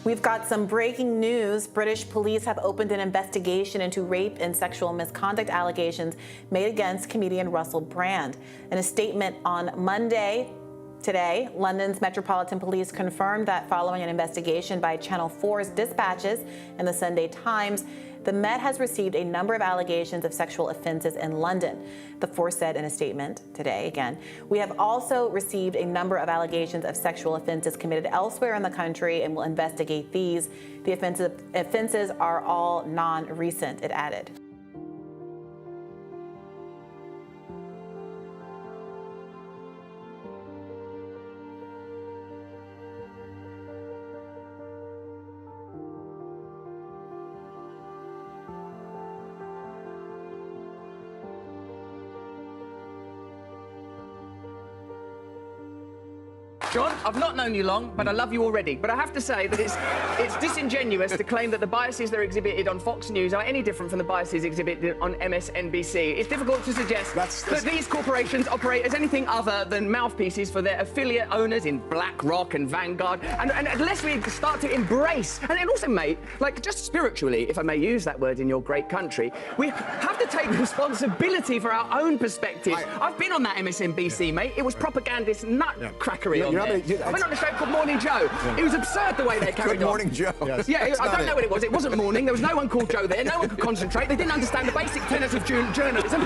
We've got some breaking news. British police have opened an investigation into rape and sexual misconduct allegations made against comedian Russell Brand. In a statement on Monday, today, London's Metropolitan Police confirmed that following an investigation by Channel 4's dispatches and the Sunday Times, the Met has received a number of allegations of sexual offenses in London. The force said in a statement today, again, we have also received a number of allegations of sexual offenses committed elsewhere in the country and will investigate these. The offenses are all non-recent, it added. John, I've not known you long, but I love you already. But I have to say that it's disingenuous to claim that the biases that are exhibited on Fox News are any different from the biases exhibited on MSNBC. It's difficult to suggest that these corporations operate as anything other than mouthpieces for their affiliate owners in BlackRock and Vanguard. And unless we start to embrace, and also, mate, like, just spiritually, if I may use that word in your great country, we have to take responsibility for our own perspective. I've been on that MSNBC, mate. It was propagandist nutcrackery on there. I went on a show called Morning Joe. It was absurd the way they carried on. Good Morning Joe. Yes. Yeah, I don't know what it was. It wasn't morning. There was no one called Joe there. No one could concentrate. They didn't understand the basic tenets of journalism.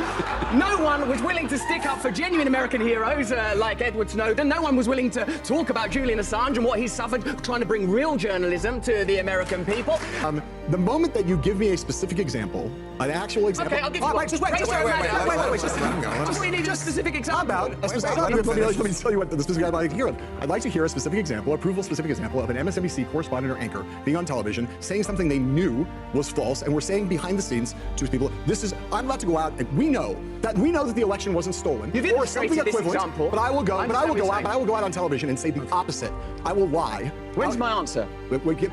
No one was willing to stick up for genuine American heroes like Edward Snowden. No one was willing to talk about Julian Assange and what he suffered trying to bring real journalism to the American people. The moment that you give me a specific example, an actual example... Okay, I'll give you one. Just wait. Just we need a specific example. Let me tell you what the specific I'd like to hear. I'd like to hear a specific example, specific example of an MSNBC correspondent or anchor being on television, saying something they knew was false, and we're saying behind the scenes to people, I'm about to go out, and we know that the election wasn't stolen, or something equivalent. But I will go out on television and say the opposite. I will lie. When's my answer?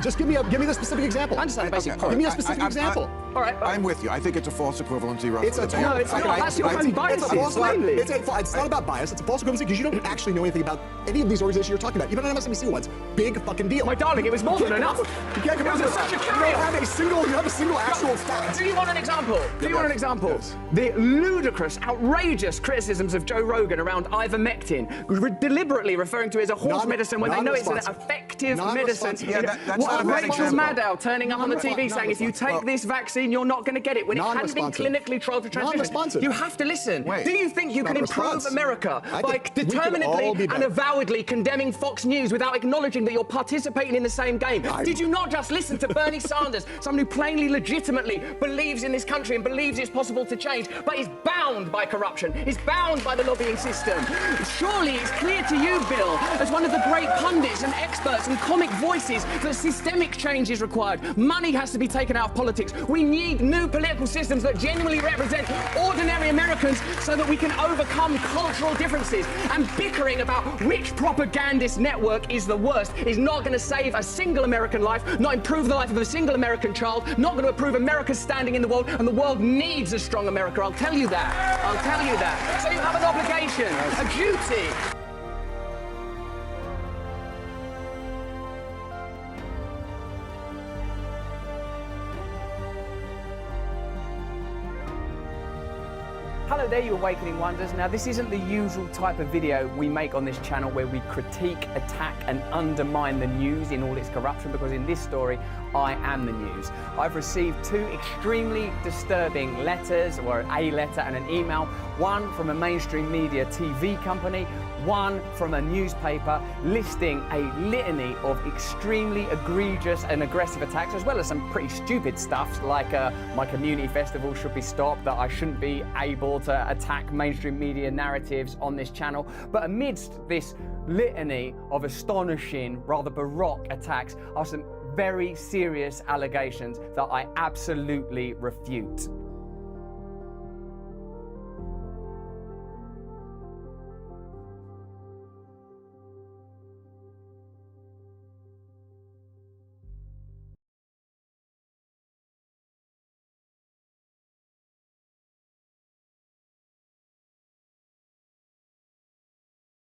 Just give me the specific example. I understand the basic point. Give me a specific example. All right. I'm with you. I think it's a false equivalency, Russell. It's not. That's your own bias. It's not about bias. It's a false equivalency because you don't actually know anything about any of these organizations you're talking about. You've been on MSNBC once. Big fucking deal. My darling, it was more than enough. You can't come out with such a carry. You have a single actual fact. Do you want an example? Yes. The ludicrous, outrageous criticisms of Joe Rogan around ivermectin, deliberately referring to it as a horse medicine when they know it's an effective medicine. Rachel Maddow turning up on the TV saying, if you take this vaccine, you're not going to get it, when it hadn't been clinically trialed for transmission. You have to listen. Do you think you can improve America by determinedly and avowedly condemning Fox News without acknowledging that you're participating in the same game? Did you not just listen to Bernie Sanders, someone who plainly, legitimately believes in this country and believes it's possible to change, but is bound by corruption, is bound by the lobbying system? Surely it's clear to you, Bill, as one of the great pundits and experts and comic voices, that systemic change is required. Money has to be taken out of politics. We need new political systems that genuinely represent ordinary Americans so that we can overcome cultural differences. And bickering about which propagandist network is the worst is not going to save a single American life, not improve the life of a single American child, not going to improve America's standing in the world, and the world needs a strong America. I'll tell you that. So you have an obligation, a duty. Hello there, you Awakening Wonders. Now, this isn't the usual type of video we make on this channel where we critique, attack and undermine the news in all its corruption, because in this story, I am the news. I've received two extremely disturbing letters, or a letter and an email, one from a mainstream media TV company, one from a newspaper, listing a litany of extremely egregious and aggressive attacks, as well as some pretty stupid stuff like my community festival should be stopped, that I shouldn't be able to attack mainstream media narratives on this channel. But amidst this litany of astonishing, rather baroque attacks are some very serious allegations that I absolutely refute.